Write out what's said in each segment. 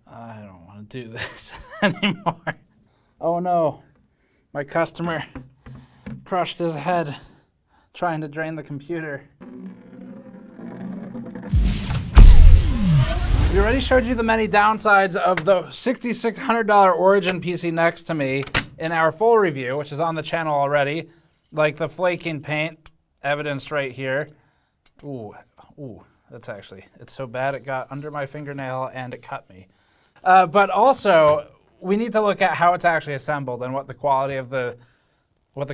I don't want to do this anymore. Oh no, my customer crushed his head trying to drain the computer. We already showed you the many downsides of the $6,600 Origin PC next to me in our full review, which is on the channel already, like the flaking paint evidenced right here. Ooh, that's actually, it's so bad it got under my fingernail and it cut me. But also, we need to look at how it's actually assembled and what the quality of the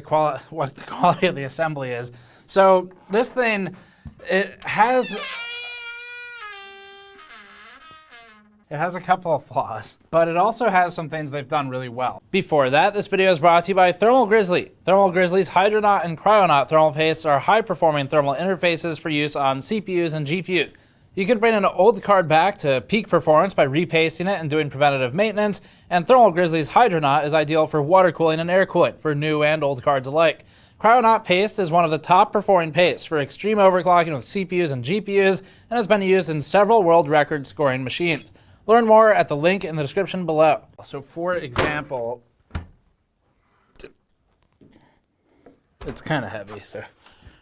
quality of the assembly is. So this thing, it has a couple of flaws, but it also has some things they've done really well. Before that, this video is brought to you by Thermal Grizzly. Thermal Grizzly's Hydronaut and Cryonaut thermal pastes are high-performing thermal interfaces for use on CPUs and GPUs. You can bring an old card back to peak performance by repasting it and doing preventative maintenance, and Thermal Grizzly's Hydronaut is ideal for water cooling and air cooling for new and old cards alike. Cryonaut paste is one of the top performing pastes for extreme overclocking with CPUs and GPUs and has been used in several world record scoring machines. Learn more at the link in the description below. So for example, it's kind of heavy, so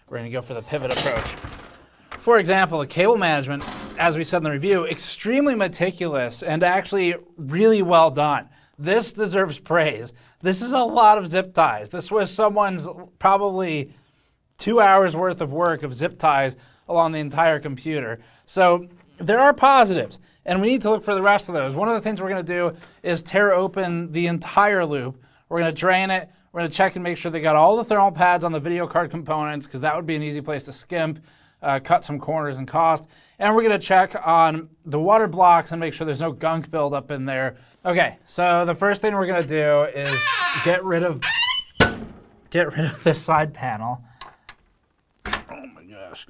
we're gonna go for the pivot approach. For example, the cable management, as we said in the review, extremely meticulous and actually really well done. This deserves praise. This is a lot of zip ties. This was someone's probably 2 hours worth of work of zip ties along the entire computer. So there are positives, and we need to look for the rest of those. One of the things we're gonna do is tear open the entire loop. We're gonna drain it. We're gonna check and make sure they got all the thermal pads on the video card components, because that would be an easy place to skimp. Cut some corners and cost. And we're gonna check on the water blocks and make sure there's no gunk buildup in there. Okay, so the first thing we're gonna do is get rid of this side panel. Oh my gosh.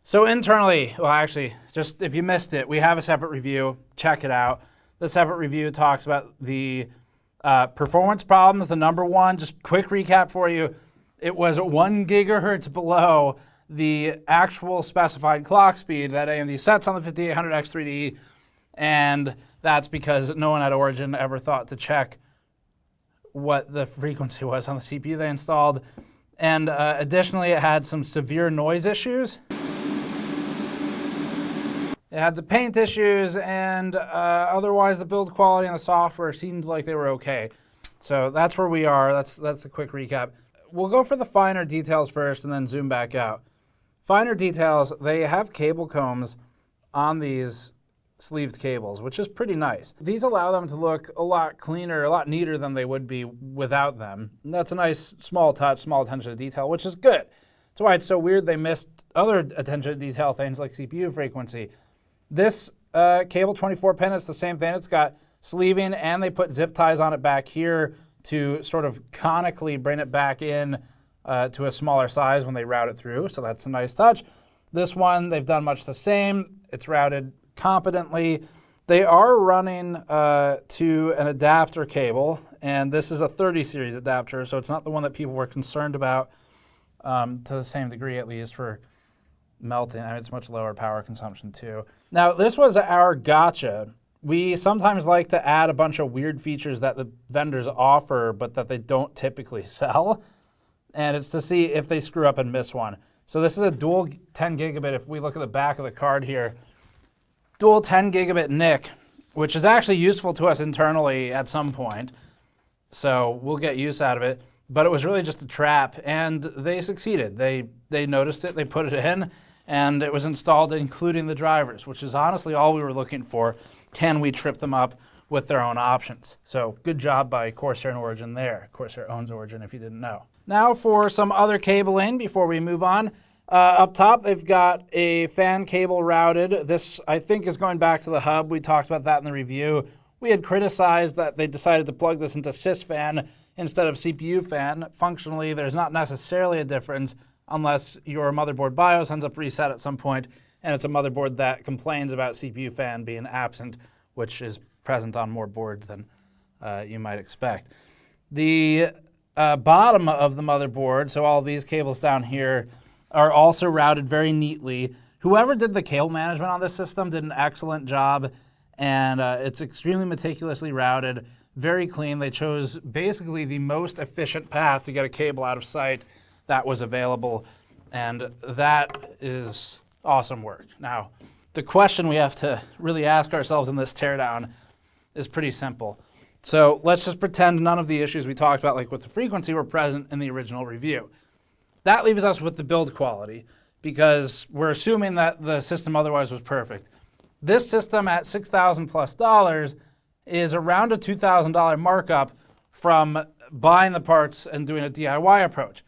So internally, well actually, just if you missed it, we have a separate review, check it out. The separate review talks about the performance problems, the number one, just quick recap for you. It was 1 gigahertz below the actual specified clock speed that AMD sets on the 5800X3D, and that's because no one at Origin ever thought to check what the frequency was on the CPU they installed. And additionally, it had some severe noise issues. It had the paint issues, and otherwise the build quality and the software seemed like they were okay. So that's where we are. That's the quick recap. We'll go for the finer details first and then zoom back out. Finer details, they have cable combs on these sleeved cables, which is pretty nice. These allow them to look a lot cleaner, a lot neater than they would be without them. And that's a nice small touch, small attention to detail, which is good. That's why it's so weird they missed other attention to detail things like CPU frequency. This cable 24 pin, it's the same thing. It's got sleeving, and they put zip ties on it back here to sort of conically bring it back in to a smaller size when they route it through, so that's a nice touch. This one, they've done much the same. It's routed competently. They are running to an adapter cable, and this is a 30 series adapter, so it's not the one that people were concerned about to the same degree, at least, for melting. I mean, it's much lower power consumption too. Now, this was our gotcha. We sometimes like to add a bunch of weird features that the vendors offer, but that they don't typically sell. And it's to see if they screw up and miss one. So this is a dual 10 gigabit, if we look at the back of the card here, dual 10 gigabit NIC, which is actually useful to us internally at some point. So we'll get use out of it. But it was really just a trap, and they succeeded. They noticed it, they put it in, and it was installed including the drivers, which is honestly all we were looking for. Can we trip them up with their own options? So good job by Corsair and Origin there. Corsair owns Origin if you didn't know. Now for some other cabling before we move on. Up top, they've got a fan cable routed. This, I think, is going back to the hub. We talked about that in the review. We had criticized that they decided to plug this into sysfan instead of CPU fan. Functionally, there's not necessarily a difference unless your motherboard BIOS ends up reset at some point, and it's a motherboard that complains about CPU fan being absent, which is present on more boards than you might expect. The bottom of the motherboard, so all of these cables down here, are also routed very neatly. Whoever did the cable management on this system did an excellent job, and it's extremely meticulously routed, very clean. They chose basically the most efficient path to get a cable out of sight that was available, and that is awesome work. Now, the question we have to really ask ourselves in this teardown is pretty simple. So let's just pretend none of the issues we talked about, like with the frequency, were present in the original review. That leaves us with the build quality, because we're assuming that the system otherwise was perfect. This system at $6,000 plus is around a $2,000 markup from buying the parts and doing a DIY approach.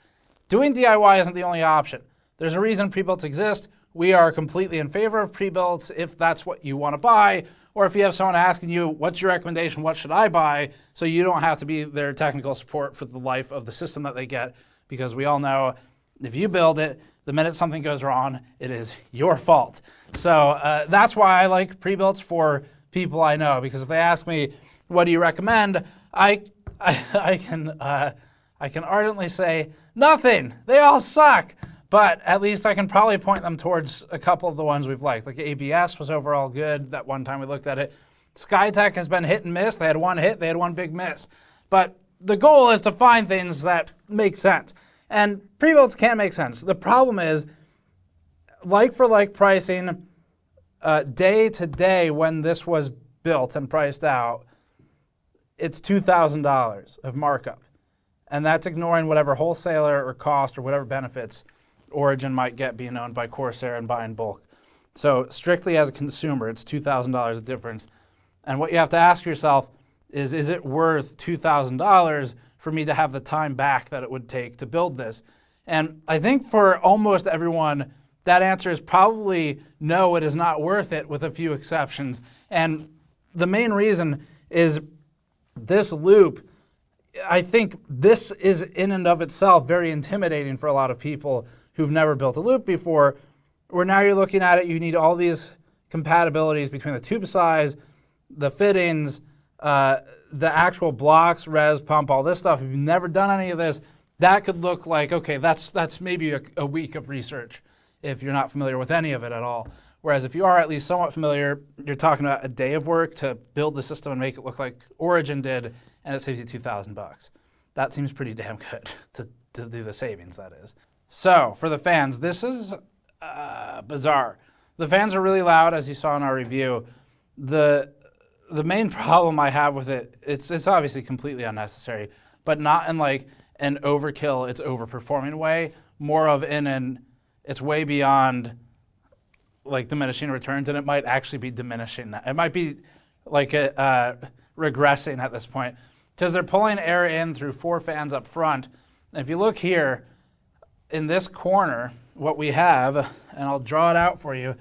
Doing DIY isn't the only option. There's a reason pre-builts exist. We are completely in favor of pre-builts if that's what you want to buy, or if you have someone asking you, what's your recommendation, what should I buy, so you don't have to be their technical support for the life of the system that they get, because we all know if you build it, the minute something goes wrong, it is your fault. So that's why I like pre-builts for people I know, because if they ask me, what do you recommend, I can ardently say, nothing, they all suck. But at least I can probably point them towards a couple of the ones we've liked. Like ABS was overall good that one time we looked at it. Skytech has been hit and miss. They had one hit, they had one big miss. But the goal is to find things that make sense. And pre-builts can make sense. The problem is, like for like pricing, day to day when this was built and priced out, it's $2,000 of markup. And that's ignoring whatever wholesaler or cost or whatever benefits Origin might get being owned by Corsair and buying bulk. So strictly as a consumer, it's $2,000 of difference. And what you have to ask yourself is it worth $2,000 for me to have the time back that it would take to build this? And I think for almost everyone, that answer is probably no, it is not worth it, with a few exceptions. And the main reason is this loop. I think this is in and of itself very intimidating for a lot of people who've never built a loop before, where now you're looking at it, you need all these compatibilities between the tube size, the fittings, the actual blocks, res, pump, all this stuff. If you've never done any of this, that could look like, okay, that's maybe a week of research if you're not familiar with any of it at all. Whereas if you are at least somewhat familiar, you're talking about a day of work to build the system and make it look like Origin did, and it saves you $2,000. That seems pretty damn good to do the savings, that is. So for the fans, this is bizarre. The fans are really loud, as you saw in our review. The main problem I have with it, it's obviously completely unnecessary, but not in like an overkill, it's overperforming way, more of in an it's way beyond like diminishing returns, and it might actually be diminishing. It might be like regressing at this point, because they're pulling air in through 4 fans up front. And if you look here, in this corner, what we have, and I'll draw it out for you,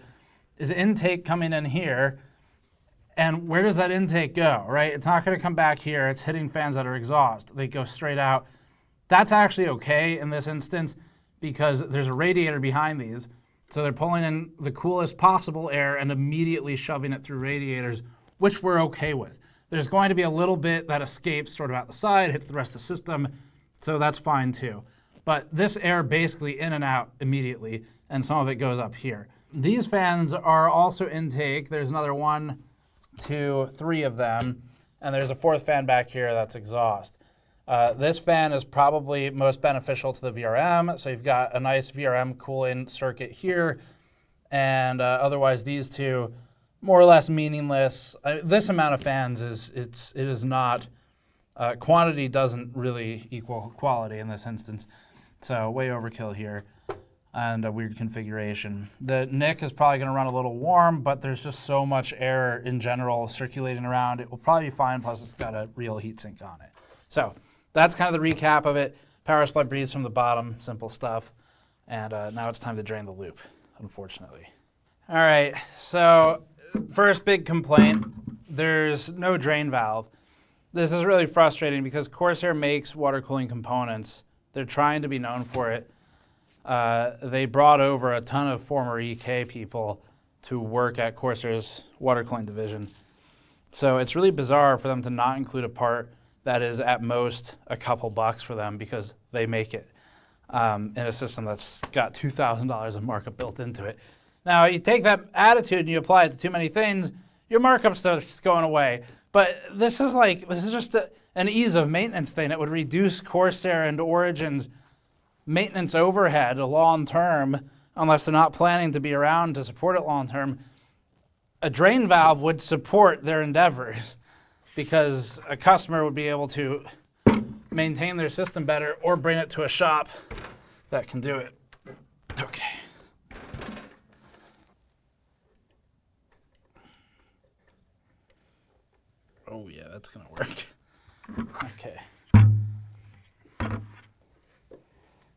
is intake coming in here. And where does that intake go, right? It's not going to come back here. It's hitting fans that are exhaust. They go straight out. That's actually okay in this instance because there's a radiator behind these. So they're pulling in the coolest possible air and immediately shoving it through radiators, which we're okay with. There's going to be a little bit that escapes sort of out the side, hits the rest of the system, so that's fine too. But this air basically in and out immediately, and some of it goes up here. These fans are also intake. There's another 1, 2, 3 of them, and there's a 4th fan back here that's exhaust. This fan is probably most beneficial to the VRM, so you've got a nice VRM cooling circuit here, and otherwise these two, more or less meaningless. This amount of fans it is not, quantity doesn't really equal quality in this instance, so way overkill here. And a weird configuration. The NIC is probably going to run a little warm, but there's just so much air in general circulating around. It will probably be fine, plus it's got a real heatsink on it. So that's kind of the recap of it. Power supply breathes from the bottom, simple stuff. And now it's time to drain the loop, unfortunately. All right, so first big complaint, there's no drain valve. This is really frustrating because Corsair makes water cooling components. They're trying to be known for it. They brought over a ton of former EK people to work at Corsair's water cooling division. So it's really bizarre for them to not include a part that is at most a couple bucks for them because they make it in a system that's got $2,000 of markup built into it. Now, you take that attitude and you apply it to too many things, your markup starts going away. But this is just an ease of maintenance thing. It would reduce Corsair and Origin's maintenance overhead long term, unless they're not planning to be around to support it long term. A drain valve would support their endeavors because a customer would be able to maintain their system better or bring it to a shop that can do it. Okay. Oh yeah, that's gonna work. Okay.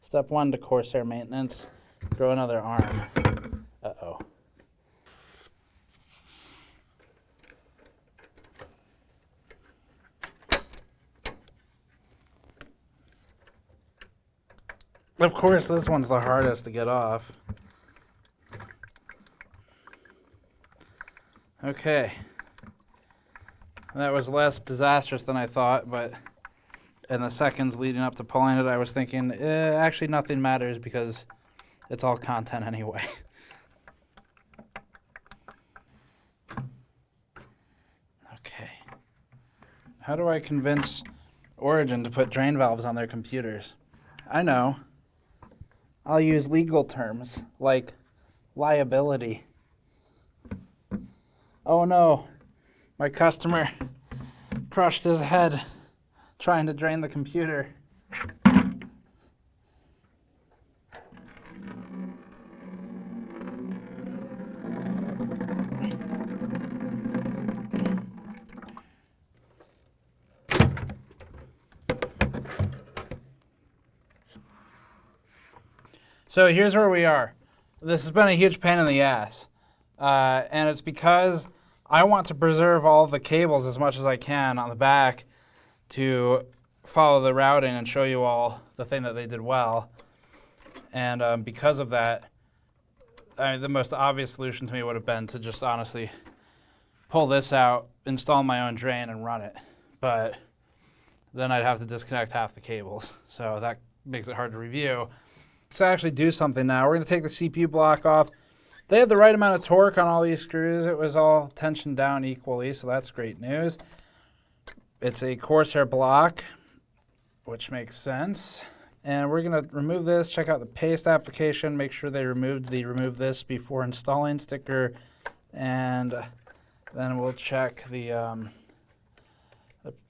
Step 1 to Corsair maintenance, grow another arm. Uh-oh. Of course, this one's the hardest to get off. Okay. That was less disastrous than I thought, but in the seconds leading up to pulling it, I was thinking, actually nothing matters because it's all content anyway. Okay. How do I convince Origin to put drain valves on their computers? I know. I'll use legal terms like liability. Oh no, my customer crushed his head trying to drain the computer. So here's where we are. This has been a huge pain in the ass. And it's because I want to preserve all the cables as much as I can on the back to follow the routing and show you all the thing that they did well. And because of that, the most obvious solution to me would have been to just honestly pull this out, install my own drain, and run it. But then I'd have to disconnect half the cables. So that makes it hard to review. Let's actually do something now. We're going to take the CPU block off. They had the right amount of torque on all these screws. It was all tensioned down equally, so that's great news. It's a Corsair block, which makes sense. And we're going to remove this, check out the paste application, make sure they removed the remove this before installing sticker, and then we'll check the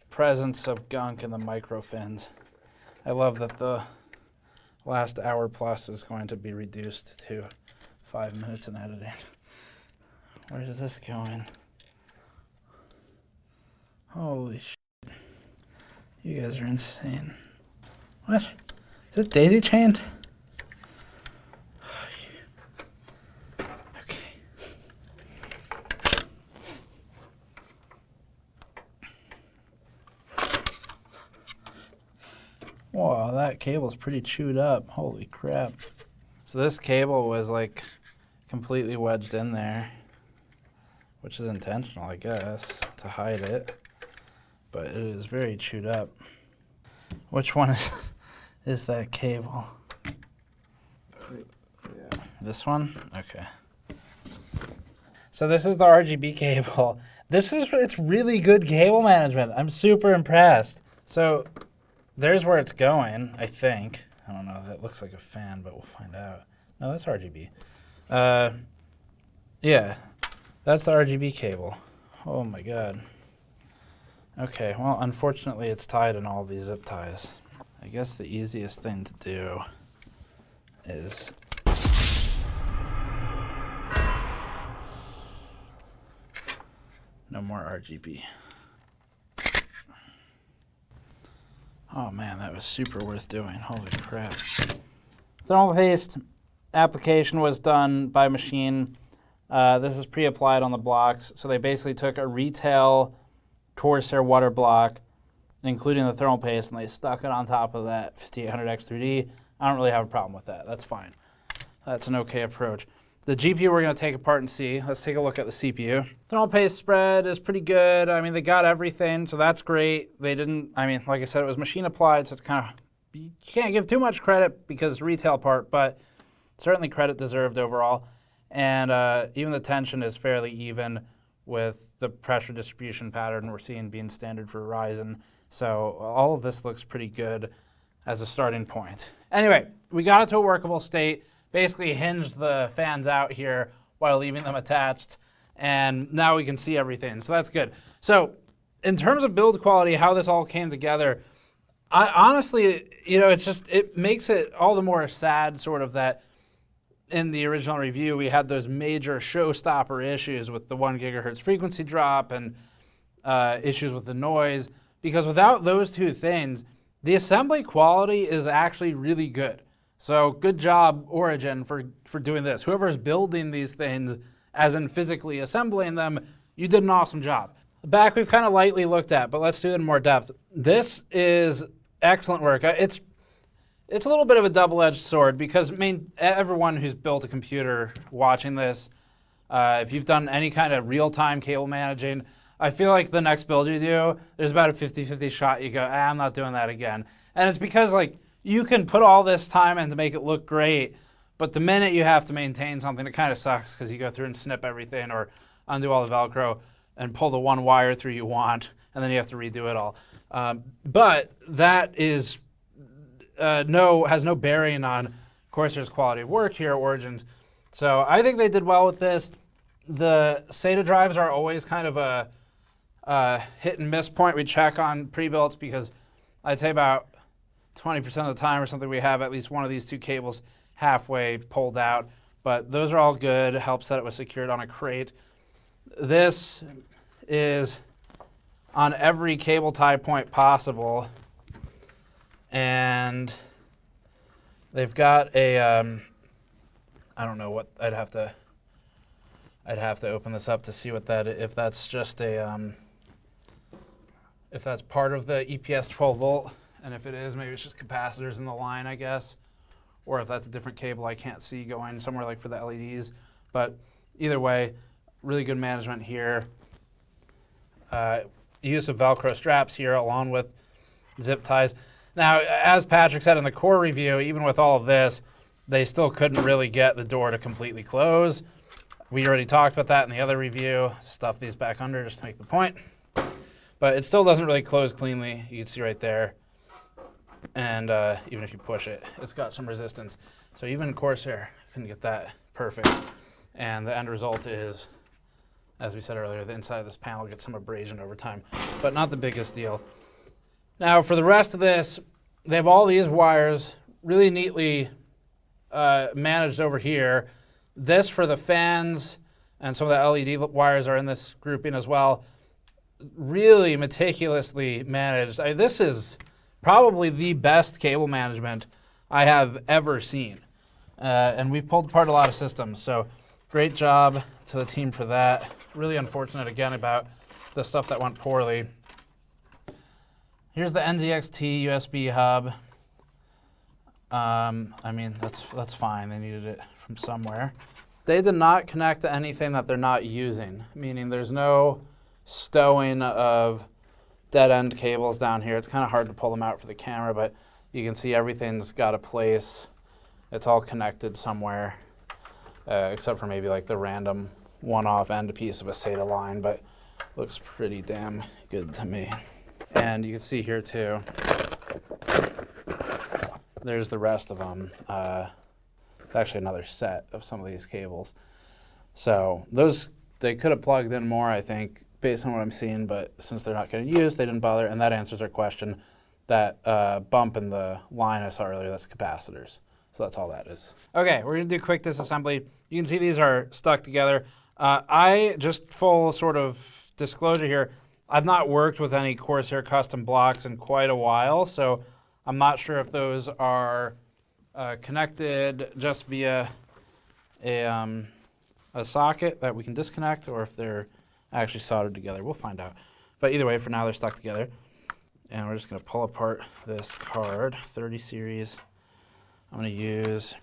presence of gunk in the micro fins. I love that the last hour plus is going to be reduced to 5 minutes in editing. Where is this going? Holy shit. You guys are insane. What? Is it daisy chained? Okay. Wow, that cable's pretty chewed up. Holy crap. So this cable was like completely wedged in there, which is intentional, I guess, to hide it. But it is very chewed up. Which one is that cable? Yeah. This one? Okay. So this is the RGB cable. It's really good cable management. I'm super impressed. So there's where it's going, I think. I don't know, that looks like a fan, but we'll find out. No, that's RGB. Yeah, that's the RGB cable. Oh my god. Okay, well, unfortunately it's tied in all these zip ties. I guess the easiest thing to do is no more RGB. Oh man, that was super worth doing. Holy crap. Thermal paste application was done by machine. This is pre-applied on the blocks. So they basically took a retail Corsair water block, including the thermal paste, and they stuck it on top of that 5800X3D. I don't really have a problem with that. That's fine. That's an okay approach. The GPU we're going to take apart and see. Let's take a look at the CPU. Thermal paste spread is pretty good. I mean, they got everything, so that's great. They didn't, I mean, like I said, it was machine applied, so it's kind of, you can't give too much credit because retail part, but certainly credit deserved overall. And even the tension is fairly even with the pressure distribution pattern we're seeing being standard for Ryzen. So all of this looks pretty good as a starting point. Anyway, we got it to a workable state, basically hinged the fans out here while leaving them attached, and now we can see everything, so that's good. So in terms of build quality, how this all came together, I honestly, it makes it all the more sad sort of that in the original review, we had those major showstopper issues with the 1 gigahertz frequency drop and issues with the noise, because without those two things, the assembly quality is actually really good. So good job, Origin, for doing this. Whoever's building these things, as in physically assembling them, you did an awesome job. The back we've kind of lightly looked at, but let's do it in more depth. This is excellent work. It's a little bit of a double-edged sword because everyone who's built a computer watching this, if you've done any kind of real-time cable managing, I feel like the next build you do, there's about a 50-50 shot you go, I'm not doing that again. And it's because you can put all this time in to make it look great, but the minute you have to maintain something, it kind of sucks because you go through and snip everything or undo all the Velcro and pull the one wire through you want, and then you have to redo it all. But that is has no bearing on Corsair's quality of work here at Origins. So I think they did well with this. The SATA drives are always kind of a hit and miss point we check on pre-builts because I'd say about 20% of the time or something we have at least one of these two cables halfway pulled out. But those are all good. It helps that it was secured on a crate. This is on every cable tie point possible. And they've got a, I don't know what, I'd have to open this up to see what that, if that's just a, if that's part of the EPS 12 volt, and if it is, maybe it's just capacitors in the line, I guess, or if that's a different cable I can't see going somewhere like for the LEDs. But either way, really good management here. Use of Velcro straps here along with zip ties. Now, as Patrick said in the core review, even with all of this, they still couldn't really get the door to completely close. We already talked about that in the other review. Stuff these back under just to make the point. But it still doesn't really close cleanly. You can see right there. And even if you push it, it's got some resistance. So even Corsair couldn't get that perfect. And the end result is, as we said earlier, the inside of this panel gets some abrasion over time, but not the biggest deal. Now, for the rest of this, they have all these wires really neatly managed over here. This for the fans and some of the LED wires are in this grouping as well. Really meticulously managed. This is probably the best cable management I have ever seen. And we've pulled apart a lot of systems, so great job to the team for that. Really unfortunate, again, about the stuff that went poorly. Here's the NZXT USB hub. I mean, that's fine. They needed it from somewhere. They did not connect to anything that they're not using, meaning there's no stowing of dead-end cables down here. It's kind of hard to pull them out for the camera, but you can see everything's got a place. It's all connected somewhere, except for maybe like the random one-off end piece of a SATA line, but looks pretty damn good to me. And you can see here too, there's the rest of them. It's actually another set of some of these cables. So those, they could have plugged in more, I think, based on what I'm seeing, but since they're not getting used, they didn't bother, and that answers our question. That bump in the line I saw earlier, that's capacitors. So that's all that is. Okay, we're gonna do quick disassembly. You can see these are stuck together. I, just full sort of disclosure here, I've not worked with any Corsair custom blocks in quite a while, so I'm not sure if those are connected just via a socket that we can disconnect or if they're actually soldered together. We'll find out. But either way, for now, they're stuck together. And we're just going to pull apart this card, 30 series. I'm going to use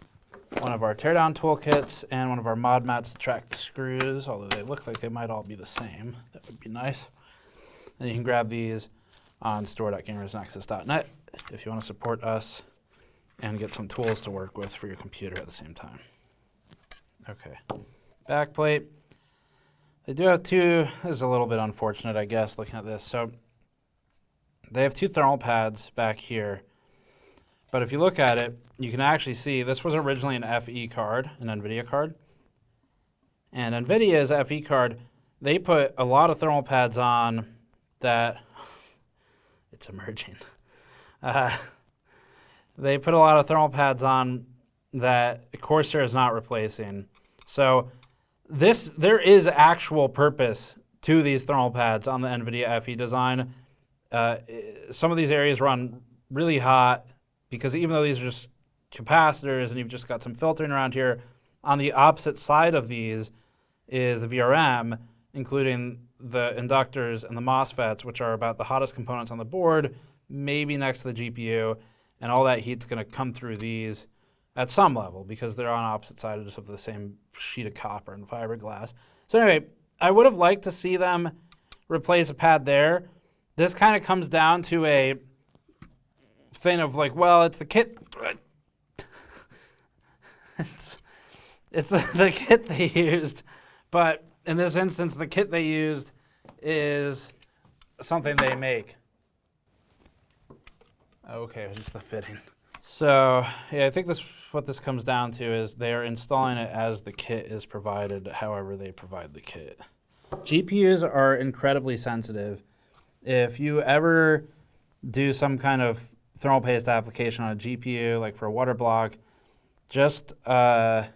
one of our teardown toolkits and one of our mod mats to track the screws, although they look like they might all be the same. That would be nice. And you can grab these on store.gamersnexus.net if you want to support us and get some tools to work with for your computer at the same time. Okay, back plate. They do have two, this is a little bit unfortunate, I guess, looking at this. So they have two thermal pads back here. But if you look at it, you can actually see this was originally an FE card, an NVIDIA card. And NVIDIA's FE card, they put a lot of thermal pads on that, it's emerging. They put a lot of thermal pads on that Corsair is not replacing. So there is actual purpose to these thermal pads on the NVIDIA FE design. Some of these areas run really hot because even though these are just capacitors and you've just got some filtering around here, on the opposite side of these is the VRM, including the inductors and the MOSFETs, which are about the hottest components on the board, maybe next to the GPU, and all that heat's going to come through these at some level because they're on opposite sides of the same sheet of copper and fiberglass. So anyway, I would have liked to see them replace a pad there. This kind of comes down to a thing of like, well, it's the kit. it's the kit they used, but in this instance, the kit they used is something they make. Okay, it was just the fitting. So yeah, I think what this comes down to is they're installing it as the kit is provided, however they provide the kit. GPUs are incredibly sensitive. If you ever do some kind of thermal paste application on a GPU, like for a water block, just the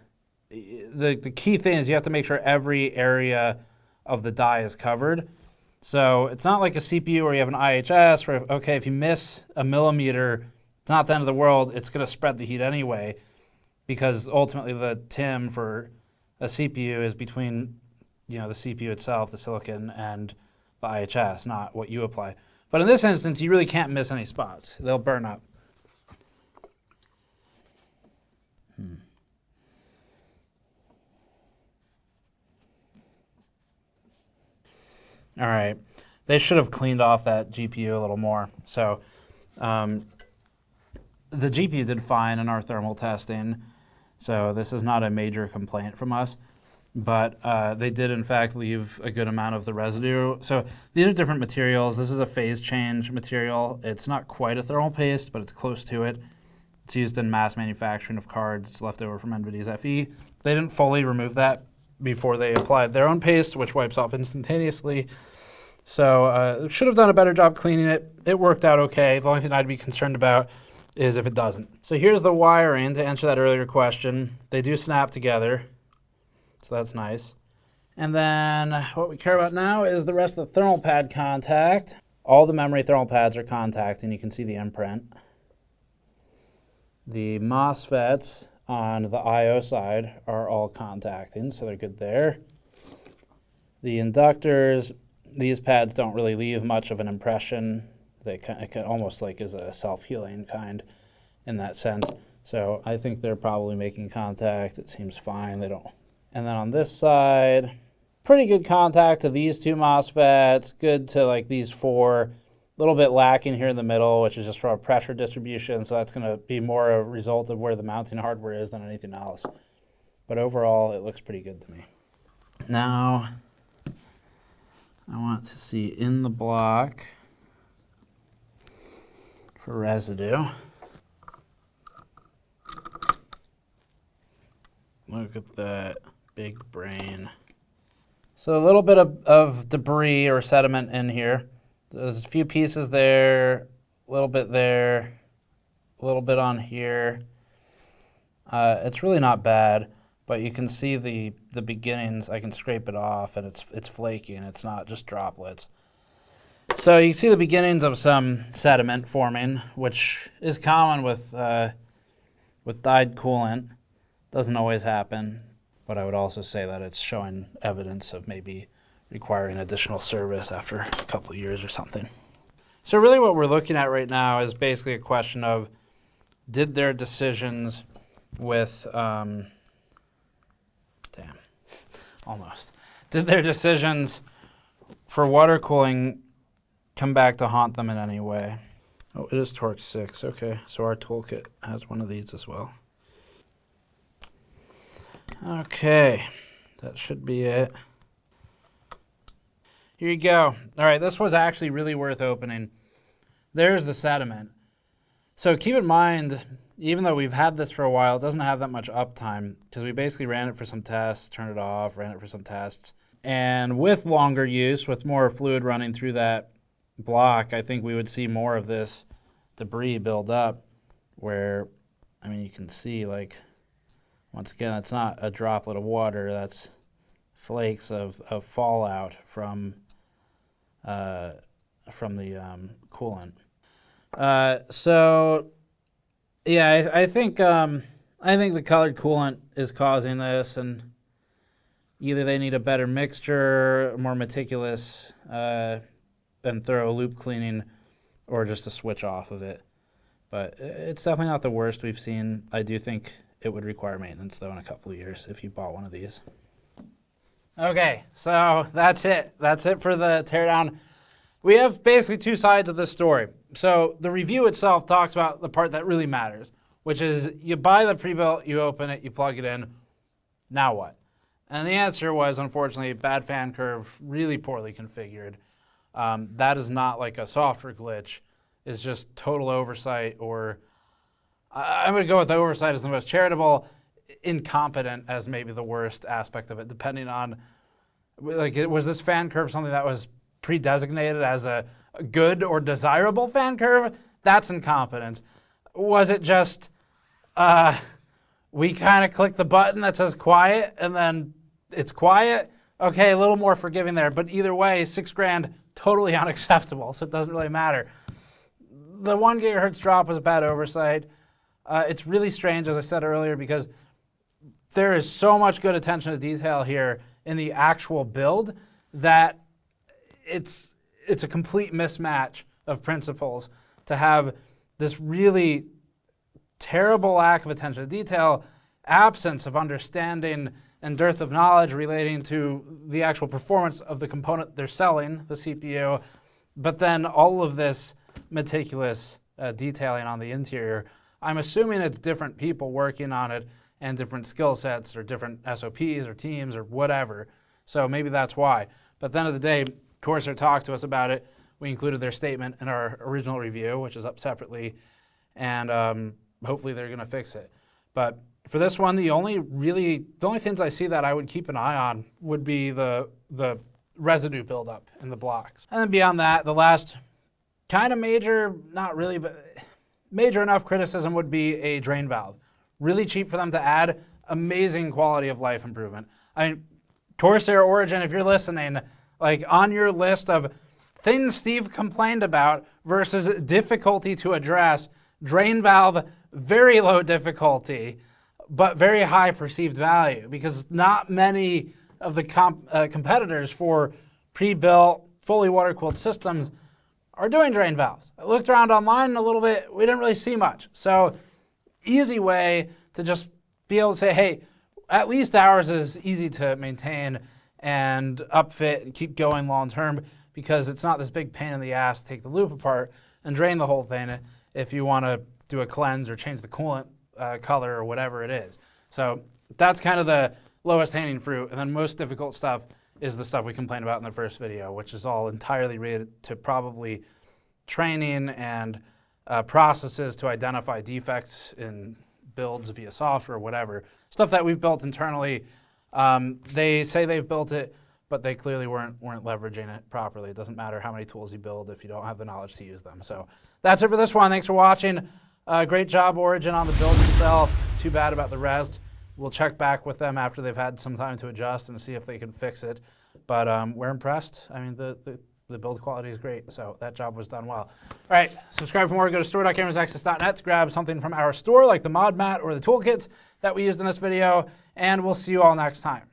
key thing is you have to make sure every area of the die is covered. So it's not like a CPU where you have an IHS where, okay, if you miss a millimeter, it's not the end of the world. It's going to spread the heat anyway because ultimately the TIM for a CPU is between, the CPU itself, the silicon, and the IHS, not what you apply. But in this instance, you really can't miss any spots. They'll burn up. All right. They should have cleaned off that GPU a little more. So the GPU did fine in our thermal testing. So this is not a major complaint from us. But they did, in fact, leave a good amount of the residue. So these are different materials. This is a phase change material. It's not quite a thermal paste, but it's close to it. It's used in mass manufacturing of cards. It's left over from NVIDIA's FE. They didn't fully remove that before they applied their own paste, which wipes off instantaneously. So should have done a better job cleaning it. It worked out okay. The only thing I'd be concerned about is if it doesn't. So here's the wiring to answer that earlier question. They do snap together. So that's nice. And then what we care about now is the rest of the thermal pad contact. All the memory thermal pads are contacting. You can see the imprint. The MOSFETs on the I/O side are all contacting, so they're good there. The inductors, these pads don't really leave much of an impression. It can almost like is a self-healing kind in that sense. So I think they're probably making contact. It seems fine. They don't. And then on this side, pretty good contact to these two MOSFETs, good to like these four, a little bit lacking here in the middle, which is just from a pressure distribution, so that's going to be more a result of where the mounting hardware is than anything else. But overall, it looks pretty good to me. Now, I want to see in the block for residue. Look at that. Big brain. So a little bit of debris or sediment in here. There's a few pieces there, a little bit there, a little bit on here. It's really not bad, but you can see the beginnings. I can scrape it off, and it's flaky, and it's not just droplets. So you can see the beginnings of some sediment forming, which is common with dyed coolant. Doesn't always happen. But I would also say that it's showing evidence of maybe requiring additional service after a couple of years or something. So really what we're looking at right now is basically a question of, did their decisions with, did their decisions for water cooling come back to haunt them in any way? Oh, it is torque 6, okay. So our toolkit has one of these as well. Okay, that should be it. Here you go. All right, this was actually really worth opening. There's the Sediment. So keep in mind, even though we've had this for a while, it doesn't have that much uptime because we basically ran it for some tests, turned it off, ran it for some tests. And with longer use, with more fluid running through that block, I think we would see more of this debris build up where, I mean, you can see, like, once again, that's not a droplet of water, that's flakes of fallout from the coolant. So, yeah, I think the colored coolant is causing this, and either they need a better mixture, more meticulous and thorough loop cleaning, or just a switch off of it. But it's definitely not the worst we've seen. I do think it would require maintenance, though, in a couple of years if you bought one of these. Okay, so that's it. That's it for the teardown. We have basically two sides of this story. So the review itself talks about the part that really matters, which is you buy the pre-built, you open it, you plug it in, now what? And the answer was, unfortunately, bad fan curve, really poorly configured. That is not like a software glitch. It's just total oversight, or I'm going to go with oversight as the most charitable, incompetent as maybe the worst aspect of it, depending on, like, was this fan curve something that was pre-designated as a good or desirable fan curve? That's incompetence. Was it just we kind of click the button that says quiet and then it's quiet? Okay, a little more forgiving there, but either way, $6,000, totally unacceptable, so it doesn't really matter. The 1 gigahertz drop was a bad oversight. It's really strange, as I said earlier, because there is so much good attention to detail here in the actual build that it's a complete mismatch of principles to have this really terrible lack of attention to detail, absence of understanding, and dearth of knowledge relating to the actual performance of the component they're selling, the CPU, but then all of this meticulous detailing on the interior. I'm assuming it's different people working on it and different skill sets or different SOPs or teams or whatever. So maybe that's why. But at the end of the day, Corsair talked to us about it. We included their statement in our original review, which is up separately, and hopefully they're going to fix it. But for this one, the only things I see that I would keep an eye on would be the residue buildup in the blocks. And then beyond that, the last kind of major, not really, but major enough criticism would be a drain valve. Really cheap for them to add, amazing quality of life improvement. I mean, Corsair Origin, if you're listening, like on your list of things Steve complained about versus difficulty to address, drain valve, very low difficulty, but very high perceived value, because not many of the competitors for pre-built, fully water-cooled systems are doing drain valves. I looked around online a little bit, we didn't really see much. So easy way to just be able to say, hey, at least ours is easy to maintain and upfit and keep going long term, because it's not this big pain in the ass to take the loop apart and drain the whole thing if you want to do a cleanse or change the coolant color or whatever it is. So that's kind of the lowest hanging fruit. And then most difficult stuff is the stuff we complained about in the first video, which is all entirely related to probably training and processes to identify defects in builds via software or whatever. Stuff that we've built internally. They say they've built it, but they clearly weren't leveraging it properly. It doesn't matter how many tools you build if you don't have the knowledge to use them. So that's it for this one. Thanks for watching. Great job, Origin, on the build itself. Too bad about the rest. We'll check back with them after they've had some time to adjust and see if they can fix it. But we're impressed. I mean, the build quality is great, so that job was done well. All right, subscribe for more. Go to store.cameronsaccess.net to grab something from our store, like the mod mat or the toolkits that we used in this video, and we'll see you all next time.